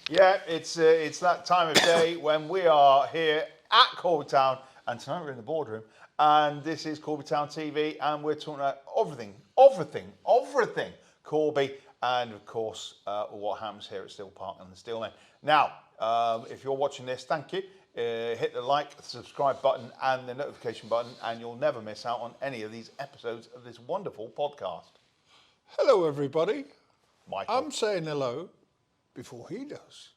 Yeah, it's that time of day when we are here at Corby Town, and tonight we're in the boardroom, and this is Corby Town TV, and we're talking about everything Corby, and of course what happens here at Steel Park and the Steel Lane. Now, if you're watching this, thank you. Hit the like, subscribe button, and the notification button, and you'll never miss out on any of these episodes of this wonderful podcast. Hello, everybody. Michael. I'm saying hello before he does,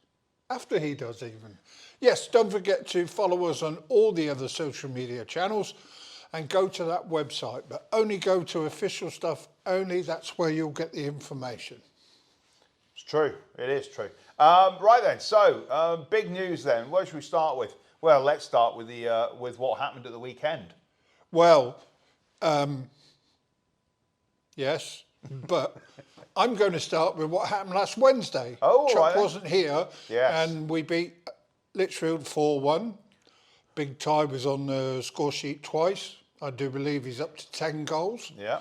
after he does even. Yes, don't forget to follow us on all the other social media channels and go to that website, but only go to official stuff only. That's where you'll get the information. It's true. It is true. Right then, so big news then. Where should we start with? Well, let's start with the with what happened at the weekend. Well, yes, but I'm going to start with what happened last Wednesday. Oh, Chuck right then. wasn't here, Yes. and we beat Lichfield 4-1. Big Ty was on the score sheet twice. I do believe he's up to 10 goals. Yeah.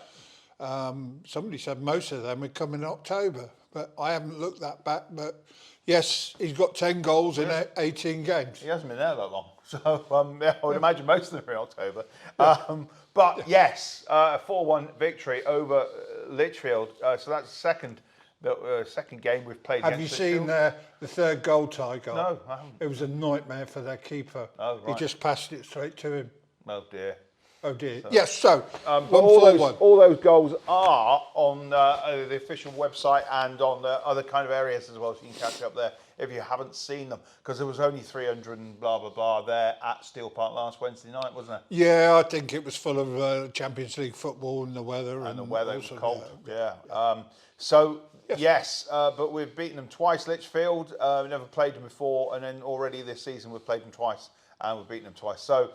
Somebody said most of them would come in October, but I haven't looked that back. But yes, he's got 10 goals in 18 games. He hasn't been there that long, so yeah, I would imagine most of them are in October. But yes, a 4-1 victory over Lichfield. So that's the second game we've played. Have you against seen Lichfield. the third goal Ty got? No, I haven't. It was a nightmare for their keeper. Oh, right. He just passed it straight to him. Oh dear. Oh dear. Yes, so But 1-4-1. all those goals are on the official website and on other kind of areas as well, so you can catch up there if you haven't seen them. Because there was only 300 and blah, blah, blah there at Steel Park last Wednesday night, wasn't there? Yeah, I think it was full of Champions League football and the weather. And the weather was also, cold, yeah. So, yes, but we've beaten them twice, Lichfield. We never played them before, and then already this season we've played them twice, and we've beaten them twice. So,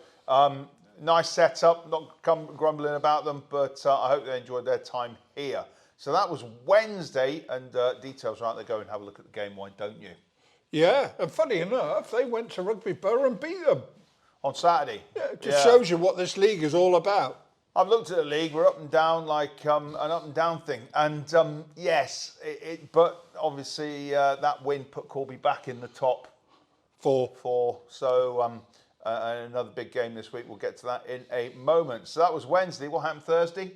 nice setup, not grumbling about them, but I hope they enjoyed their time here. So that was Wednesday, and details are out there. Go and have a look at the game, why don't you? Yeah, and funny enough, they went to Rugby Borough and beat them. On Saturday. Yeah, it just shows you what this league is all about. I've looked at the league, we're up and down like an up and down thing. And yes, but obviously that win put Corby back in the top four. So another big game this week. We'll get to that in a moment. So that was Wednesday. What happened Thursday?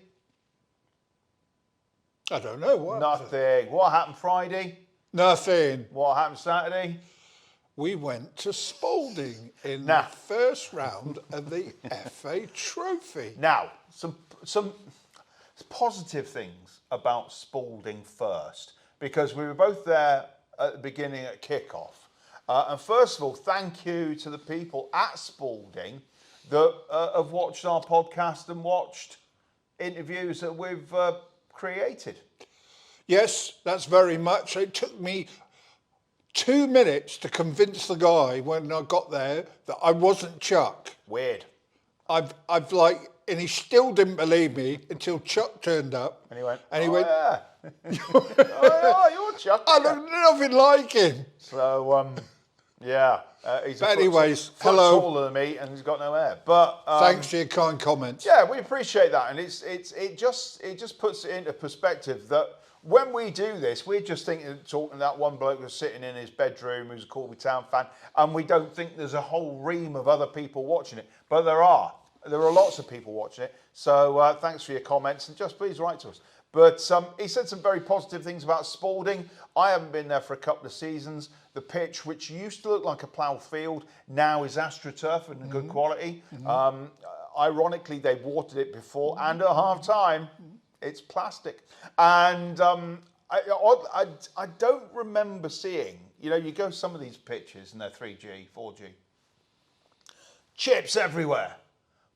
I don't know. What Nothing. What happened Friday? Nothing. What happened Saturday? We went to Spalding in the first round of the FA Trophy. Now, some positive things about Spalding first, because we were both there at the beginning at kickoff. And first of all, thank you to the people at Spalding that have watched our podcast and watched interviews that we've created. Yes, that's very much. It took me 2 minutes to convince the guy when I got there that I wasn't Chuck. Weird. And he still didn't believe me until Chuck turned up. And he went, yeah. Oh, you're Chuck. I look nothing like him. So, yeah. He's anyways, foot hello. taller than me, and he's got no hair. But thanks for your kind comments. Yeah, we appreciate that, and it just puts it into perspective that when we do this, we're just talking that one bloke who's sitting in his bedroom who's a Corby Town fan, and we don't think there's a whole ream of other people watching it. But there are lots of people watching it. So thanks for your comments, and just please write to us. But he said some very positive things about Spalding. I haven't been there for a couple of seasons. The pitch, which used to look like a ploughed field, now is AstroTurf and good quality. Ironically, they watered it before, and at half time, it's plastic. And I don't remember seeing, you go some of these pitches and they're 3G, 4G. Chips everywhere.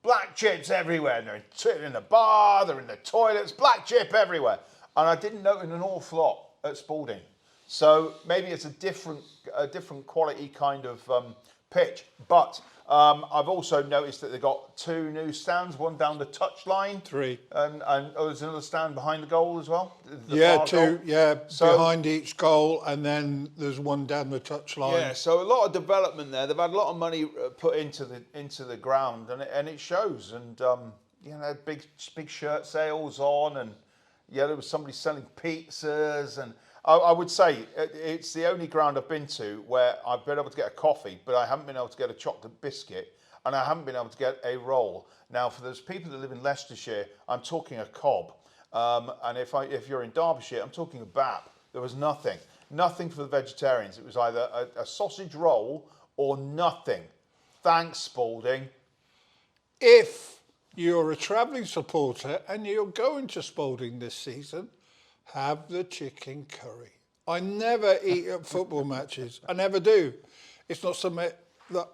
Black chips everywhere. And they're in the bar, they're in the toilets, black chip everywhere. And I didn't notice an awful lot at Spalding. So maybe it's a different quality kind of pitch. But I've also noticed that they've got 2 new stands, one down the touchline. 3. And there's another stand behind the goal as well. Yeah, 2, behind each goal, and then there's one down the touchline. Yeah, so a lot of development there. They've had a lot of money put into the ground, and it shows. And big shirt sales on, and there was somebody selling pizzas, and I would say it's the only ground I've been to where I've been able to get a coffee, but I haven't been able to get a chocolate biscuit, and I haven't been able to get a roll. Now, for those people that live in Leicestershire, I'm talking a cob, and if you're in Derbyshire, I'm talking a bap. There was nothing for the vegetarians. It was either a sausage roll or nothing. Thanks, Spalding. If you're a travelling supporter and you're going to Spalding this season, have the chicken curry. I never eat at football matches. I never do. It's not something that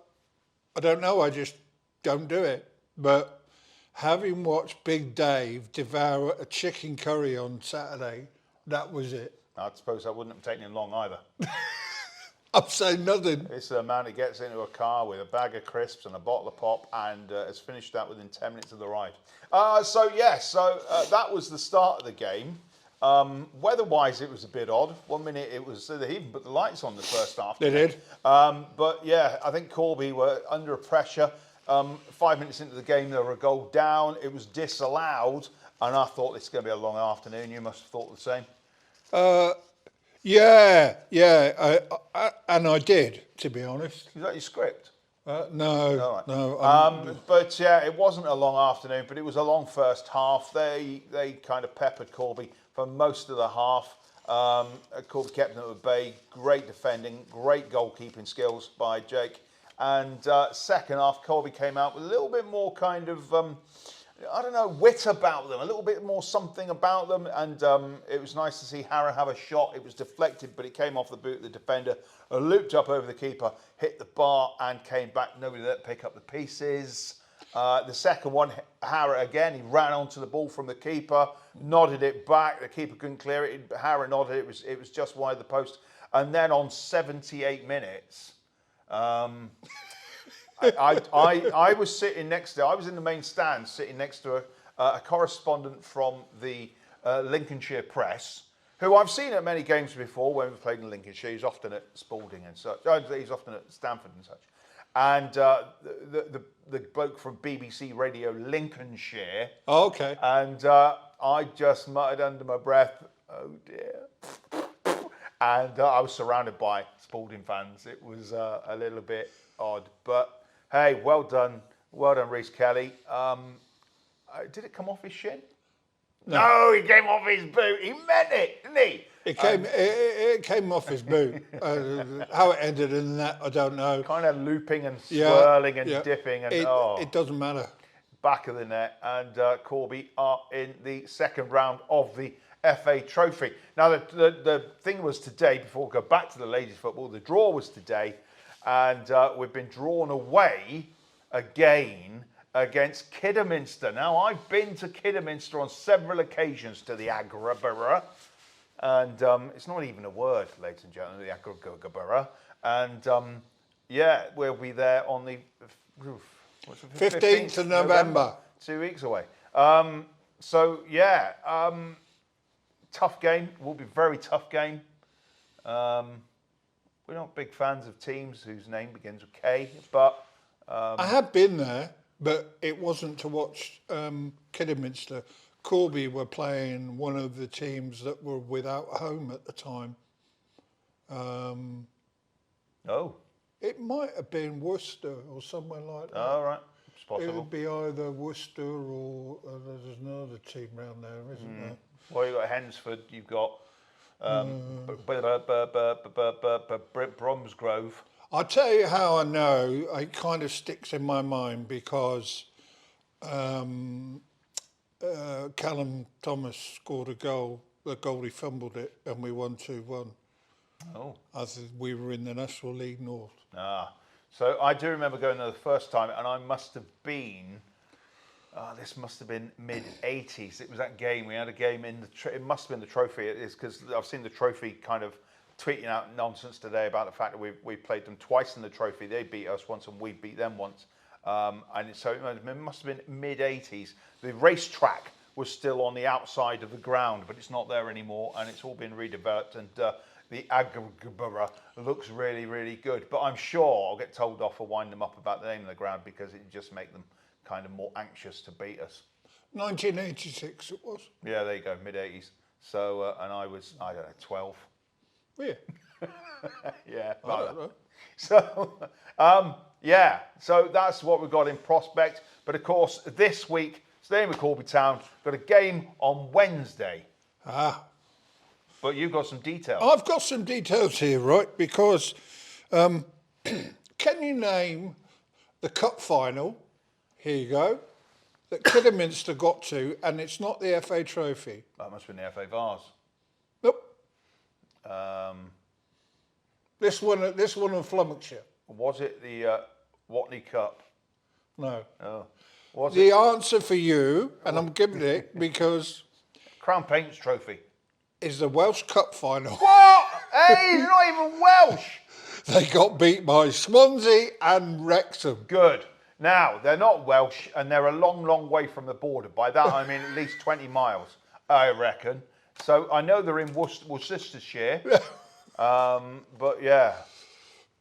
I don't know. I just don't do it. But having watched Big Dave devour a chicken curry on Saturday, that was it. I suppose that wouldn't have taken him long either. I'm saying nothing. It's the man who gets into a car with a bag of crisps and a bottle of pop and has finished that within 10 minutes of the ride. So that was the start of the game. Weather-wise, it was a bit odd. 1 minute it was, they even put the lights on the first half. They did. But yeah, I think Corby were under pressure. 5 minutes into the game, they were a goal down. It was disallowed, and I thought this is going to be a long afternoon. You must have thought the same. Yeah, and I did, to be honest. Is that your script? No. But yeah, it wasn't a long afternoon, but it was a long first half. They kind of peppered Corby for most of the half. Corby kept them at bay. Great defending, great goalkeeping skills by Jake. And second half, Corby came out with a little bit more kind of, wit about them, a little bit more something about them. And it was nice to see Harrow have a shot. It was deflected, but it came off the boot of the defender, looped up over the keeper, hit the bar and came back. Nobody let it pick up the pieces. The second one, Harrow again, he ran onto the ball from the keeper, nodded it back. The keeper couldn't clear it. Harrow nodded it. It was just wide of the post. And then on 78 minutes, I was sitting next to, I was in the main stand sitting next to a correspondent from the Lincolnshire Press, who I've seen at many games before when we've played in Lincolnshire. He's often at Spalding and such. He's often at Stamford and such. And the bloke from BBC Radio Lincolnshire. Oh, okay. And I just muttered under my breath, "Oh dear." And I was surrounded by Spalding fans. It was a little bit odd, but hey, well done, Rhys Kelly. Did it come off his shin? No, he came off his boot. He meant it, didn't he? It came off his boot. How it ended in that, I don't know. Kind of looping and swirling and dipping, and it doesn't matter. Back of the net, and Corby are in the second round of the FA Trophy. Now, the thing was today, before we go back to the ladies' football, the draw was today, and we've been drawn away again against Kidderminster. Now, I've been to Kidderminster on several occasions to the Agraborough, and it's not even a word, ladies and gentlemen, the Agraborough. And we'll be there on the 15th of November. 2 weeks away. Tough game. It will be a very tough game. We're not big fans of teams whose name begins with K, but... I have been there, but it wasn't to watch Kidderminster. Corby were playing one of the teams that were without home at the time. It might have been Worcester or somewhere like that. Oh, right. It's possible. It would be either Worcester or there's another team around there, isn't there? Well, you've got Hensford, you've got Bromsgrove. I'll tell you how I know. It kind of sticks in my mind because Callum Thomas scored a goal. The goalie fumbled it and we won 2-1. Oh. We were in the National League North. So I do remember going there the first time, and I must have been... this must have been mid-80s. It was that game. We had a game in the... It must have been the Trophy. It is because I've seen the Trophy kind of tweeting out nonsense today about the fact that we played them twice in the Trophy. They beat us once and we beat them once. And so it must have been mid-80s. The racetrack was still on the outside of the ground, but it's not there anymore, and it's all been redeveloped. And the Agraborough looks really, really good. But I'm sure I'll get told off for winding them up about the name of the ground because it just make them kind of more anxious to beat us. 1986 it was. Yeah, there you go, mid-80s. So, and I was, 12. Yeah. Yeah. I don't know. So, yeah, so that's what we've got in prospect. But of course, this week, staying with Corby Town, got a game on Wednesday. But you've got some details. I've got some details here, right? Because can you name the cup final? Here you go. That Kidderminster got to, and it's not the FA Trophy. That must have been the FA Vars. Nope. Um, This one in Flummoxshire. was it the Watney Cup? No. Oh. Was The it answer for you, and I'm giving it because Crown Paints Trophy? is the Welsh Cup final. What? Hey, he's not even Welsh. They got beat by Swansea and Wrexham. Good. Now, they're not Welsh and they're a long, long way from the border. By that, I mean at least 20 miles, I reckon. So I know they're in Worcestershire. But yeah,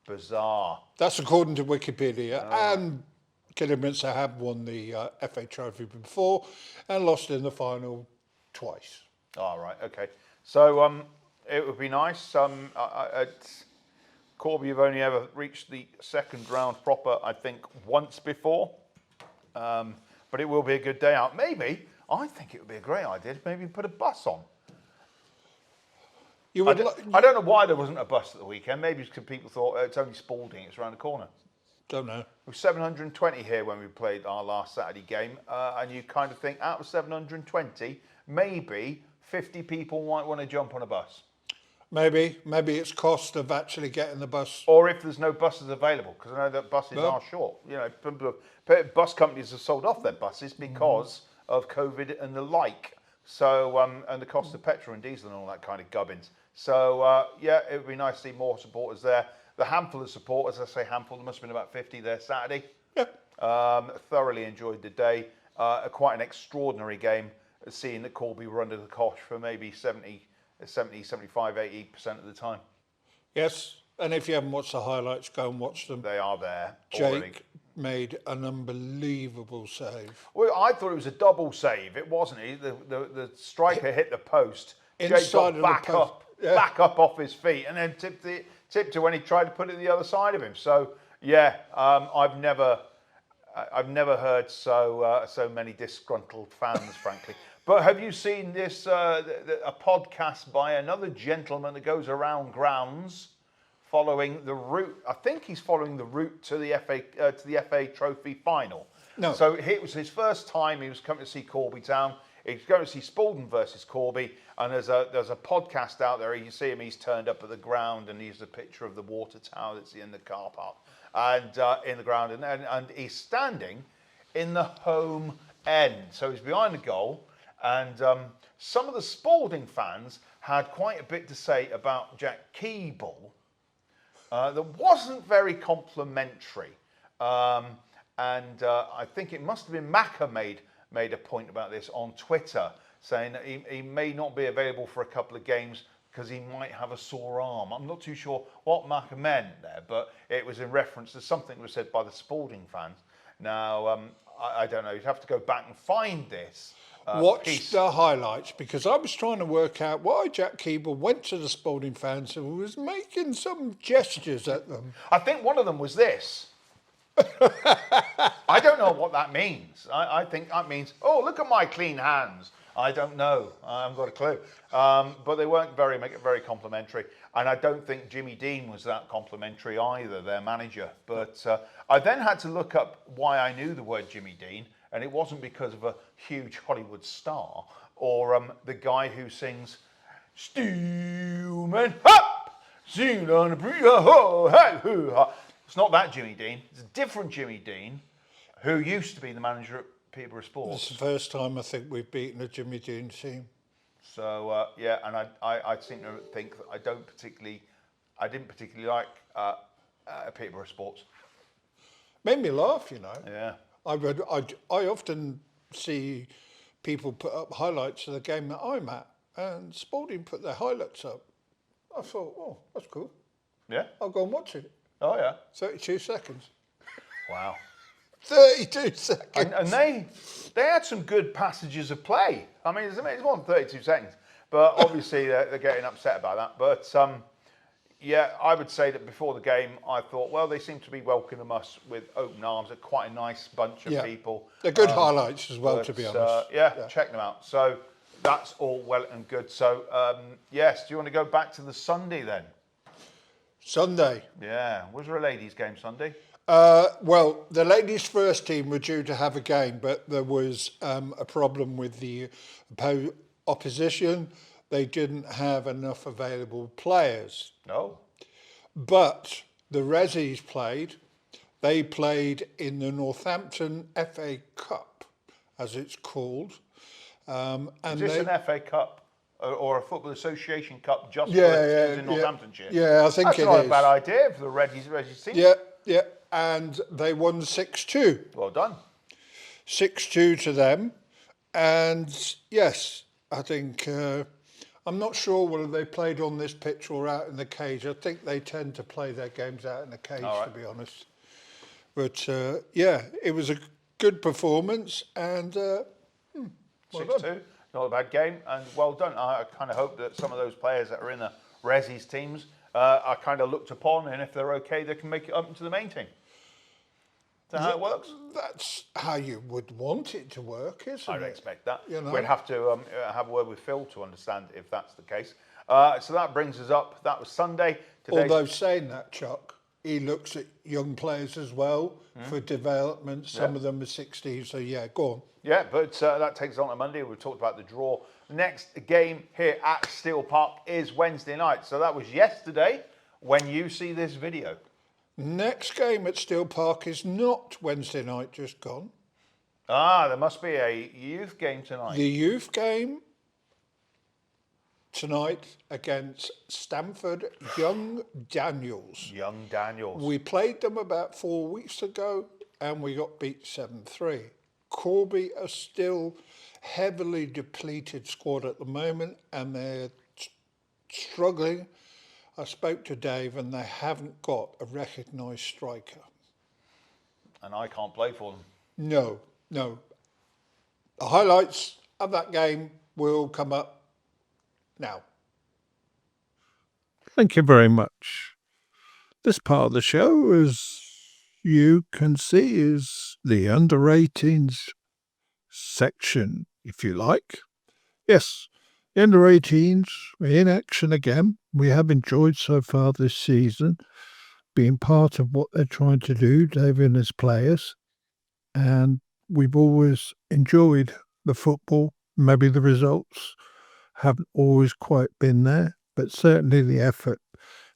bizarre. That's according to Wikipedia. And Kidderminster have won the FA Trophy before and lost in the final twice. All right, okay. So it would be nice. Corby, you've only ever reached the second round proper, I think, once before. But it will be a good day out. Maybe, I think it would be a great idea to maybe put a bus on. I don't know why there wasn't a bus at the weekend. Maybe it's because people thought it's only Spalding, it's around the corner. Don't know. It was 720 here when we played our last Saturday game. And you kind of think out of 720, maybe 50 people might want to jump on a bus. Maybe it's cost of actually getting the bus. Or if there's no buses available, because I know that buses are short. You know, bus companies have sold off their buses because of COVID and the like. So, and the cost of petrol and diesel and all that kind of gubbins. So, yeah, it would be nice to see more supporters there. The handful of supporters, I say handful, there must have been about 50 there Saturday. Yeah. Thoroughly enjoyed the day. Quite an extraordinary game, seeing that Corby were under the cosh for maybe 70, 75, 80% of the time. Yes, and if you haven't watched the highlights, go and watch them. They are there Jake already. made an unbelievable save. Well, I thought it was a double save. It wasn't. The striker hit the post. Jake Inside got of the post. back up off his feet, and then tipped it when he tried to put it the other side of him. So yeah, I've never heard so many disgruntled fans, frankly. But have you seen this? A podcast by another gentleman that goes around grounds, following the route. I think he's following the route to the FA Trophy final. No. So it was his first time. He was coming to see Corby Town. He's going to see Spalding versus Corby, and there's a podcast out there. You can see him. He's turned up at the ground, and he's a picture of the water tower that's in the car park and in the ground, and he's standing in the home end. So he's behind the goal. And some of the Spalding fans had quite a bit to say about Jack Keeble that wasn't very complimentary. And I think it must have been Macca made a point about this on Twitter, saying that he may not be available for a couple of games because he might have a sore arm. I'm not too sure what Macca meant there, but it was in reference to something that was said by the Spalding fans. Now, I don't know. You'd have to go back and find this. Watch the highlights, because I was trying to work out why Jack Keeble went to the Spalding fans and was making some gestures at them. I think one of them was this. I don't know what that means. I think that means, oh, look at my clean hands. I don't know. I haven't got a clue. But they weren't very complimentary. And I don't think Jimmy Dean was that complimentary either, their manager. But I then had to look up why I knew the word Jimmy Dean. And it wasn't because of a huge Hollywood star or the guy who sings Steelman Hop, Seen on a It's not that Jimmy Dean. It's a different Jimmy Dean who used to be the manager at Peterborough Sports. It's the first time I think we've beaten a Jimmy Dean team. So yeah, and I seem to think that I didn't particularly like Peterborough Sports. Made me laugh, you know. Yeah. I often see people put up highlights of the game that I'm at, and Spalding put their highlights up. I thought, oh, that's cool. Yeah. I'll go and watch it. Oh yeah. 32 seconds. Wow. 32 seconds. And they had some good passages of play. I mean, it's more than 32 seconds, but obviously they're getting upset about that. But Yeah, I would say that before the game, I thought, well, they seem to be welcoming us with open arms. They're quite a nice bunch of people. They're good highlights as well, to be honest. Check them out. So that's all well and good. So, yes, do you want to go back to the Sunday then? Sunday. Yeah. Was there a ladies' game Sunday? Well, the ladies' first team were due to have a game, but there was a problem with the opposition. They didn't have enough available players. No. But the Resis played. They played in the Northampton FA Cup, as it's called. Is this an FA Cup or a Football Association Cup just for teams in Northamptonshire? Yeah, I think that's it is. That's not a bad idea for the Resis team. Yeah, and they won 6-2. Well done. 6-2 to them. And yes, I think... I'm not sure whether they played on this pitch or out in the cage. I think they tend to play their games out in the cage, to be honest. But yeah, it was a good performance, and 6-2, not a bad game, and well done. I kind of hope that some of those players that are in the Resis teams are kind of looked upon, and if they're okay, they can make it up into the main team. Is that how it works? That's how you would want it to work, isn't it? I'd expect that. You know? We'd have to have a word with Phil to understand if that's the case. So that brings us up. That was Sunday. Although saying that, Chuck, he looks at young players as well for development. Some of them are 16, so yeah, go on. Yeah, but that takes us on to Monday. We've talked about the draw. Next game here at Steel Park is Wednesday night. So that was yesterday when you see this video. Next game at Steel Park is not Wednesday night, just gone. There must be a youth game tonight. The youth game tonight against Stamford Young Daniels. Young Daniels. We played them about 4 weeks ago and we got beat 7-3. Corby are still heavily depleted squad at the moment and they're struggling. I spoke to Dave and they haven't got a recognised striker. And I can't play for them. No. The highlights of that game will come up now. Thank you very much. This part of the show, as you can see, is the under-18s section, if you like. Yes, the under-18s are in action again. We have enjoyed so far this season being part of what they're trying to do, David and his players. And we've always enjoyed the football. Maybe the results haven't always quite been there, but certainly the effort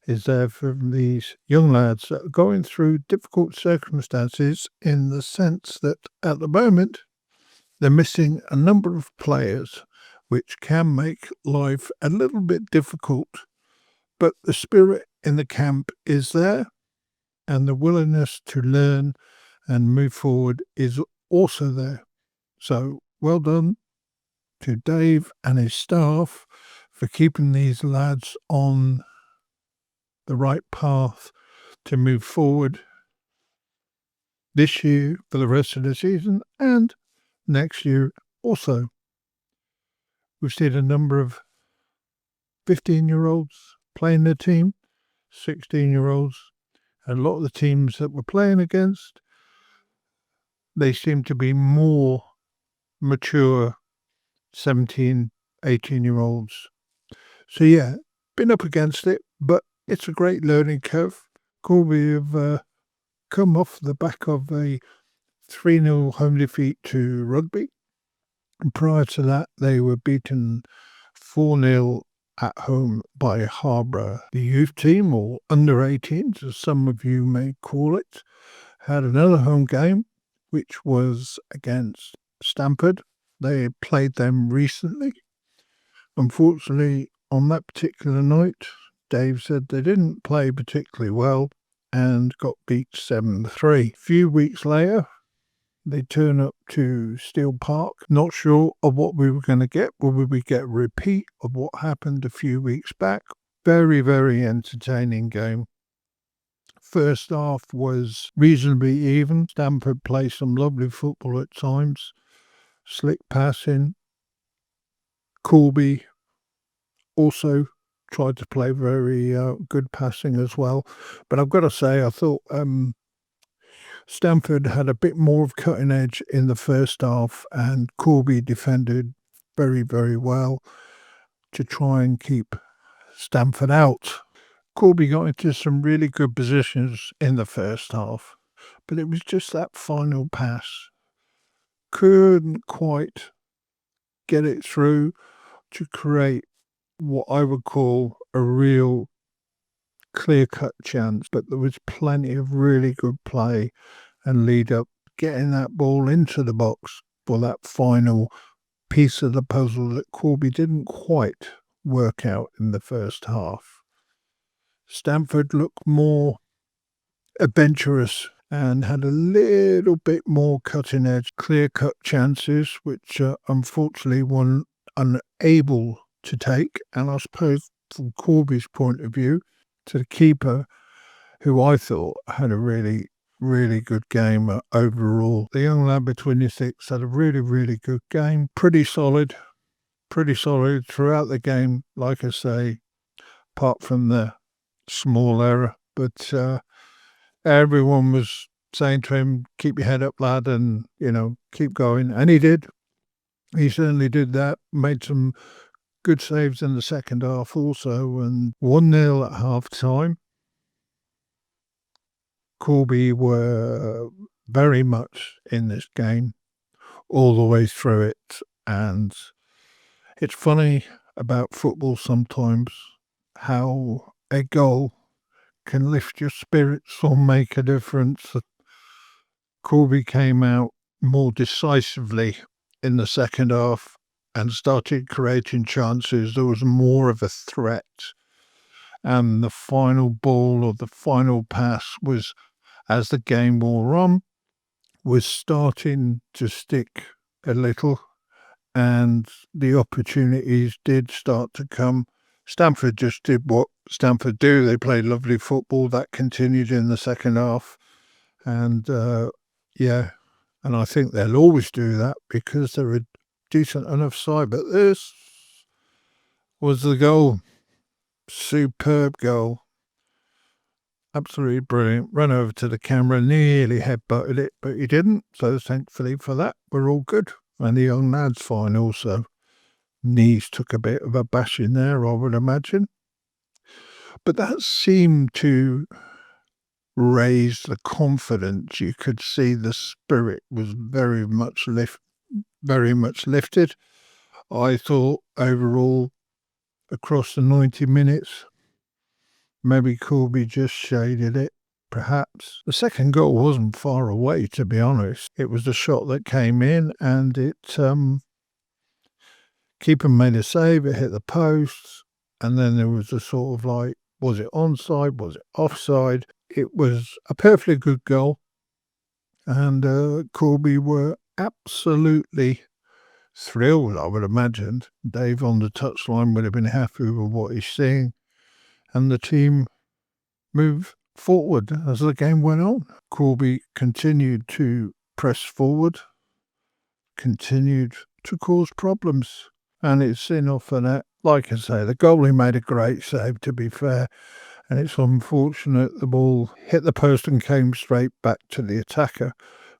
is there from these young lads that are going through difficult circumstances in the sense that at the moment they're missing a number of players which can make life a little bit difficult. But the spirit in the camp is there, and the willingness to learn and move forward is also there. So well done to Dave and his staff for keeping these lads on the right path to move forward this year for the rest of the season and next year also. We've seen a number of 15-year-olds playing the team, 16-year-olds, and a lot of the teams that we're playing against, they seem to be more mature 17, 18-year-olds. So yeah, been up against it, but it's a great learning curve. Corby have come off the back of a 3-0 home defeat to Rugby. And prior to that, they were beaten 4-0 at home by Harborough. The youth team, or under-18s, as some of you may call it, had another home game, which was against Stamford. They played them recently. Unfortunately, on that particular night, Dave said they didn't play particularly well and got beat 7-3. A few weeks later, they turn up to Steel Park, not sure of what we were going to get. Will we get a repeat of what happened a few weeks back? Very, very entertaining game. First half was reasonably even. Stamford played some lovely football at times. Slick passing. Corby also tried to play very good passing as well. But I've got to say, I thought Stamford had a bit more of cutting edge in the first half, and Corby defended very, very well to try and keep Stamford out. Corby got into some really good positions in the first half, but it was just that final pass. Couldn't quite get it through to create what I would call a real clear-cut chance, but there was plenty of really good play and lead up, getting that ball into the box for that final piece of the puzzle that Corby didn't quite work out in the first half. Stamford looked more adventurous and had a little bit more cutting edge, clear-cut chances, which unfortunately were unable to take. And I suppose from Corby's point of view, to the keeper, who I thought had a really, really good game overall. The young lad between the six had a really, really good game. Pretty solid throughout the game, like I say, apart from the small error. But everyone was saying to him, keep your head up, lad, and, keep going. And he did. He certainly did that. Made some good saves in the second half also, and 1-0 at half-time. Corby were very much in this game all the way through it, and it's funny about football sometimes how a goal can lift your spirits or make a difference. Corby came out more decisively in the second half and started creating chances. There was more of a threat, and the final ball or the final pass was, as the game wore on, was starting to stick a little, and the opportunities did start to come. Stamford just did what Stamford do. They played lovely football. That continued in the second half. And and I think they'll always do that because they're a decent enough side. But this was the goal. Superb goal. Absolutely brilliant. Ran over to the camera, nearly headbutted it, but he didn't. So thankfully for that, we're all good. And the young lad's fine also. Knees took a bit of a bashing there, I would imagine. But that seemed to raise the confidence. You could see the spirit was very much lifted. I thought overall, across the 90 minutes, maybe Corby just shaded it, perhaps. The second goal wasn't far away, to be honest. It was the shot that came in, and it keeper made a save, it hit the post, and then there was a sort of like, was it onside, was it offside? It was a perfectly good goal, and Corby were absolutely thrilled, I would imagine. Dave on the touchline would have been happy with what he's seeing, and the team moved forward as the game went on. Corby continued to press forward, continued to cause problems, and it's in off of that. Like I say, the goalie made a great save, to be fair, and it's unfortunate the ball hit the post and came straight back to the attacker.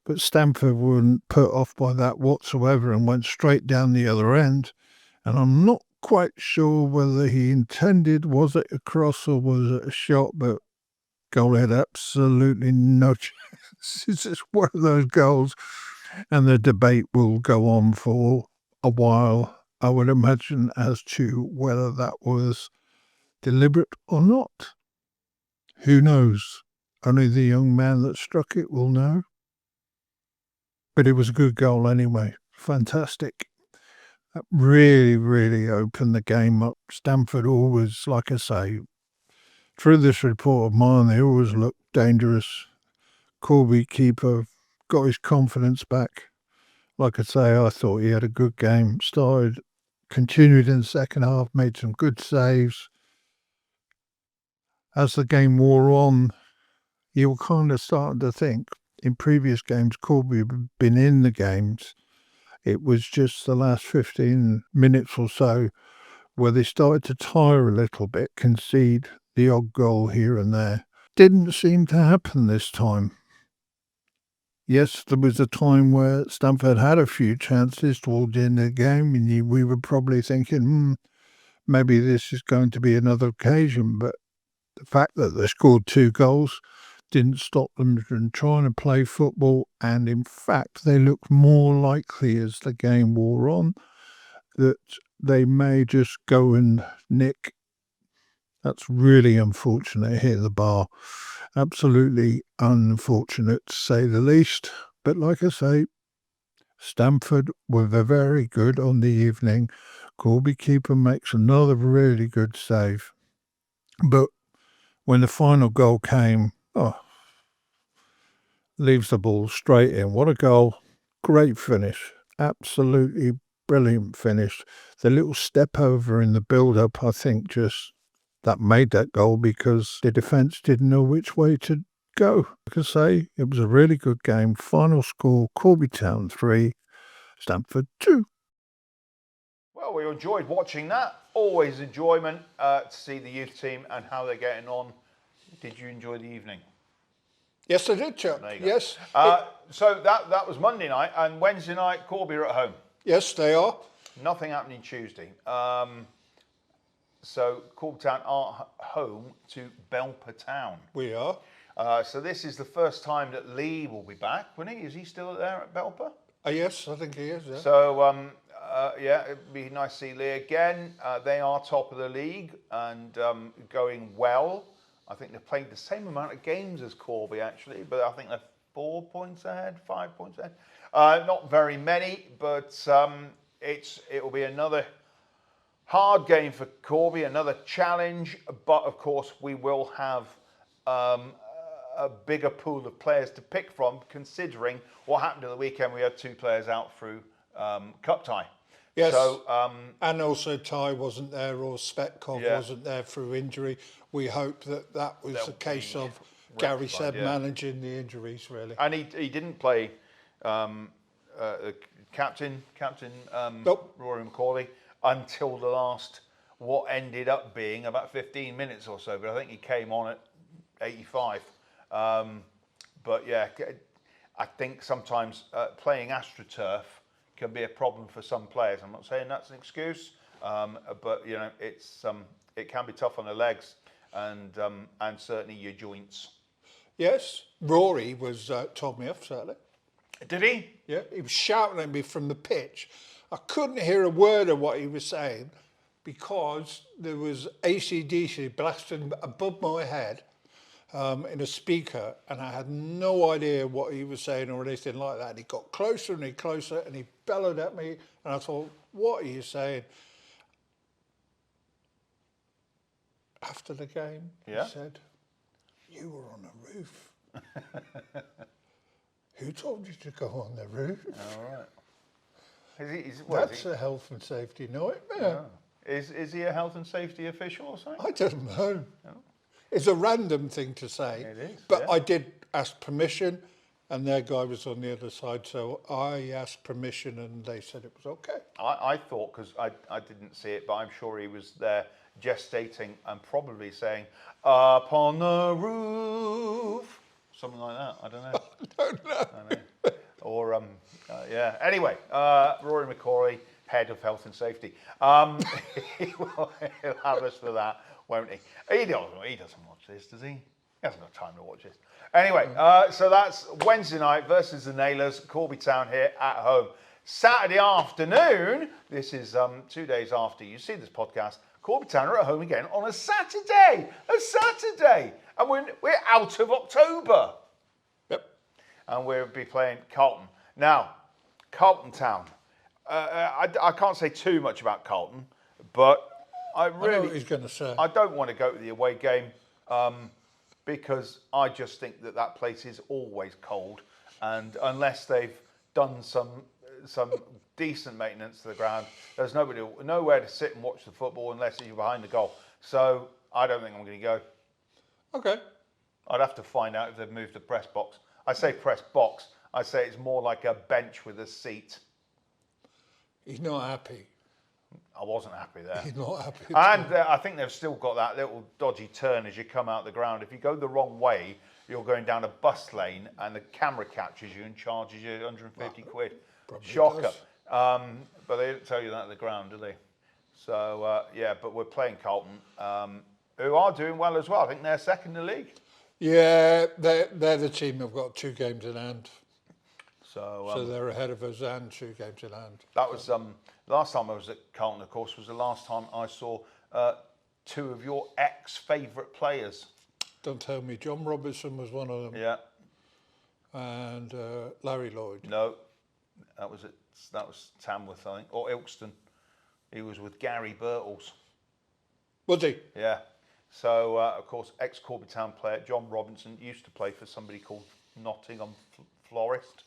But Stamford weren't put off by that whatsoever and went straight down the other end. And I'm not quite sure whether he intended, was it a cross or was it a shot, but goalie had absolutely no chance. It's just one of those goals, and the debate will go on for a while, I would imagine, as to whether that was deliberate or not. Who knows? Only the young man that struck it will know. But it was a good goal anyway. Fantastic. That really, really opened the game up. Stamford always, like I say, through this report of mine, they always looked dangerous. Corby keeper got his confidence back. Like I say, I thought he had a good game. Continued in the second half, made some good saves. As the game wore on, you were kind of starting to think, in previous games, Corby had been in the games. It was just the last 15 minutes or so where they started to tire a little bit, concede the odd goal here and there. Didn't seem to happen this time. Yes, there was a time where Stamford had a few chances towards the end of the game, and we were probably thinking, maybe this is going to be another occasion. But the fact that they scored 2 goals didn't stop them from trying to play football, and in fact, they looked more likely as the game wore on that they may just go and nick. That's really unfortunate, hit the bar. Absolutely unfortunate, to say the least. But like I say, Stamford were very good on the evening. Corby keeper makes another really good save. But when the final goal came, leaves the ball straight in. What a goal. Great finish. Absolutely brilliant finish. The little step over in the build-up, I think, just that made that goal because the defence didn't know which way to go. Like I say, it was a really good game. Final score, Corby Town 3, Stamford 2. Well, we enjoyed watching that. Always enjoyment to see the youth team and how they're getting on. Did you enjoy the evening? Yes, I did, Chuck. Yes. So that was Monday night, and Wednesday night, Corby are at home. Yes, they are. Nothing happening Tuesday. So Corby Town are home to Belper Town. We are. So this is the first time that Lee will be back, won't he? Is he still there at Belper? Yes, I think he is. Yeah. So it'd be nice to see Lee again. They are top of the league and going well. I think they've played the same amount of games as Corby actually, but I think they're 4 points ahead, 5 points ahead. Not very many, but it will be another hard game for Corby, another challenge. But of course, we will have a bigger pool of players to pick from, considering what happened at the weekend. We had 2 players out through cup tie. Yes, so, and also Ty wasn't there, or Spetkov wasn't there through injury. We hope that was a case of Gary said managing the injuries, really. And he didn't play captain Nope. Rory Macaulay until the last, what ended up being about 15 minutes or so, but I think he came on at 85. But yeah, I think sometimes playing AstroTurf can be a problem for some players. I'm not saying that's an excuse, but you know, it can be tough on the legs and certainly your joints. Yes, Rory was told me off, certainly. Did he? Yeah, he was shouting at me from the pitch. I couldn't hear a word of what he was saying because there was AC/DC blasting above my head in a speaker, and I had no idea what he was saying or anything like that. And he got closer and he bellowed at me, and I thought, what are you saying? After the game, he said, you were on a roof. Who told you to go on the roof? All right. That's a health and safety nightmare. Yeah. Is he a health and safety official or something? I don't know. No. It's a random thing to say. It is. But I did ask permission, and their guy was on the other side, so I asked permission, and they said it was okay. I thought, because I didn't see it, but I'm sure he was there gestating and probably saying, up on the roof, something like that. I don't know. I don't know. Or, Anyway, Rory McCory, head of health and safety. He'll have us for that, won't he? He doesn't watch this, does he? He hasn't got time to watch this. Anyway, so that's Wednesday night versus the Nailers, Corby Town here at home. Saturday afternoon, this is 2 days after you see this podcast, Corby Town are at home again on a Saturday. And we're out of October. Yep. And we'll be playing Carlton. Now, Carlton Town. I can't say too much about Carlton, but I know what he's going to say. I don't want to go to the away game because I just think that place is always cold, and unless they've done some decent maintenance to the ground, there's nowhere to sit and watch the football unless you're behind the goal. So I don't think I'm going to go. Okay. I'd have to find out if they've moved the press box. I say press box. I say it's more like a bench with a seat. He's not happy. I wasn't happy there. He's not happy. And I think they've still got that little dodgy turn as you come out the ground. If you go the wrong way, you're going down a bus lane and the camera catches you and charges you 150 quid. Shocker. But they don't tell you that at the ground, do they? So, yeah, but we're playing Carlton, who are doing well as well. I think they're second in the league. Yeah, they're the team who've got 2 games in hand. So They're ahead of us and 2 games in hand. that was the last time I was at Carlton, of course, was the last time I saw 2 of your ex-favourite players. Don't tell me. John Robertson was one of them. Yeah. And Larry Lloyd. No, that was Tamworth, I think, or Ilkeston. He was with Gary Birtles. Was he? Yeah. So, of course, ex-Corby Town player John Robinson used to play for somebody called Nottingham Forest.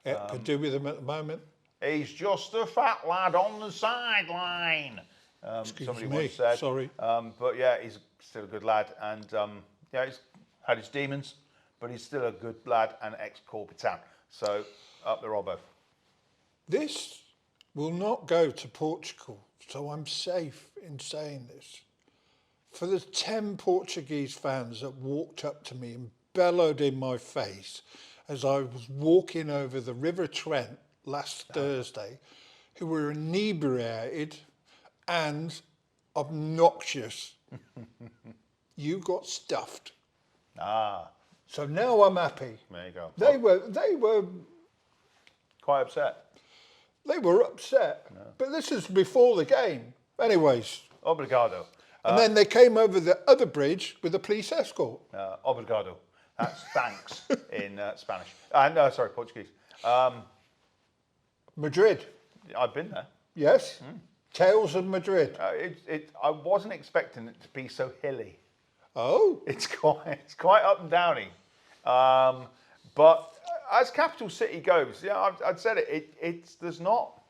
Yeah, could do with him at the moment. He's just a fat lad on the sideline. Somebody me, once said. sorry. But yeah, he's still a good lad, and yeah, he's had his demons, but he's still a good lad and ex-Corby Town. So up the Robbo. This will not go to Portugal, so I'm safe in saying this. For the 10 Portuguese fans that walked up to me and bellowed in my face as I was walking over the River Trent last Thursday, who were inebriated and obnoxious, you got stuffed. Ah, So now I'm happy. there you go. They were Quite upset. upset, but this is before the game. Anyways, Obrigado. and then they came over the other bridge with a police escort. Obrigado. That's thanks in Spanish. No, sorry, Portuguese. Madrid, I've been there. yes. Tales of Madrid. I wasn't expecting it to be so hilly. Oh, It's quite up and downy. But as capital city goes, yeah, I'd said it. There's not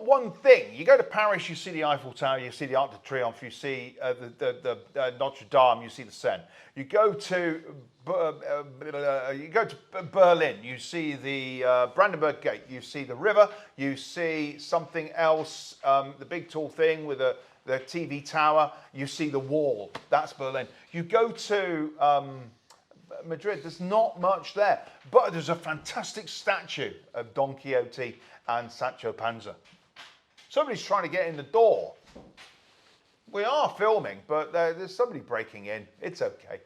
one thing. You go to Paris, you see the Eiffel Tower, you see the Arc de Triomphe, you see the Notre Dame, you see the Seine. You go to Berlin, you see the Brandenburg Gate, you see the river, you see something else, the big tall thing with the TV tower, you see the wall. That's Berlin. You go to Madrid, there's not much there, but there's a fantastic statue of Don Quixote and Sancho Panza. Somebody's trying to get in the door. We are filming, but there's somebody breaking in. It's okay.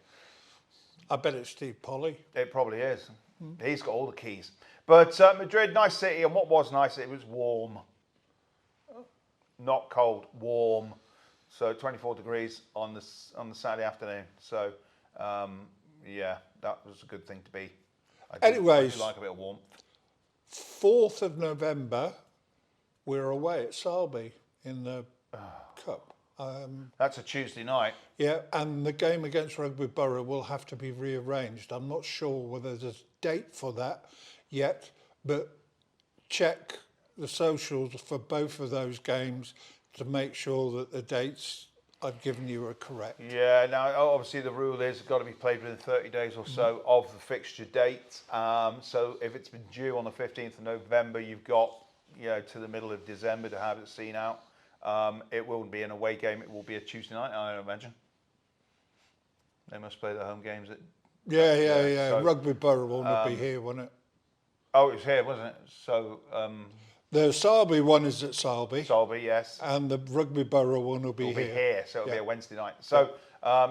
I bet it's Steve Polly. It probably is. He's got all the keys. But Madrid, nice city, and what was nice, it was warm. Not cold, warm. So 24 degrees on the Saturday afternoon. So yeah, that was a good thing to be. I do like a bit of warmth. 4th of November, we're away at Selby in the Cup. That's a Tuesday night. Yeah, and the game against Rugby Borough will have to be rearranged. I'm not sure whether there's a date for that yet, but check the socials for both of those games to make sure that the dates I've given you are correct. Yeah, now obviously the rule is it's got to be played within 30 days or so of the fixture date. So if it's been due on the 15th of November, you've got to the middle of December to have it seen out. It won't be an away game, it will be a Tuesday night, I imagine. They must play their home games at... Yeah. So, Rugby Borough will be here, won't it? Oh, it was here, wasn't it? So... the Selby one is at Selby. Selby, yes. And the Rugby Borough one will be here. So it'll be a Wednesday night. So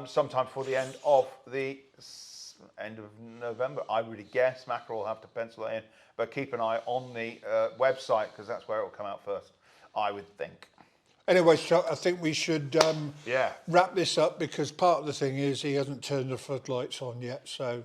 sometime before the end of November, I would guess. Mackerel will have to pencil that in. But keep an eye on the website because that's where it will come out first, I would think. Anyway, Chuck, I think we should Yeah. wrap this up because part of the thing is he hasn't turned the floodlights on yet. So,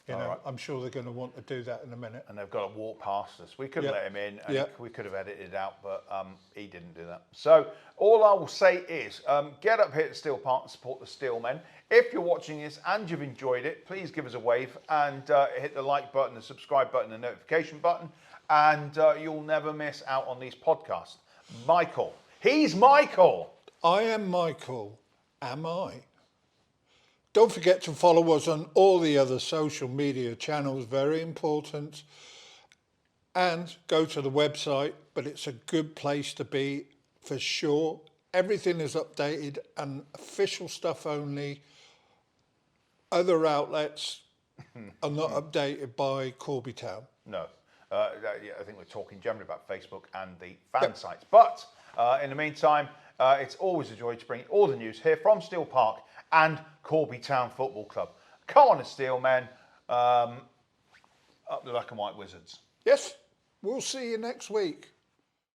Right. I'm sure they're going to want to do that in a minute. And they've got to walk past us. We couldn't let him in, and we could have edited it out, but he didn't do that. So all I will say is, get up here to Steel Park and support the Steelmen. If you're watching this and you've enjoyed it, please give us a wave and hit the like button, the subscribe button, the notification button, and you'll never miss out on these podcasts. Michael. He's Michael. I am Michael. Am I? Don't forget to follow us on all the other social media channels, very important. And go to the website, but it's a good place to be for sure. Everything is updated and official stuff only. Other outlets are not updated by Corby Town. No. Yeah, I think we're talking generally about Facebook and the fan sites. But in the meantime, it's always a joy to bring all the news here from Steel Park and Corby Town Football Club. Come on, the Steel men. Up the black and white Wizards. Yes, we'll see you next week.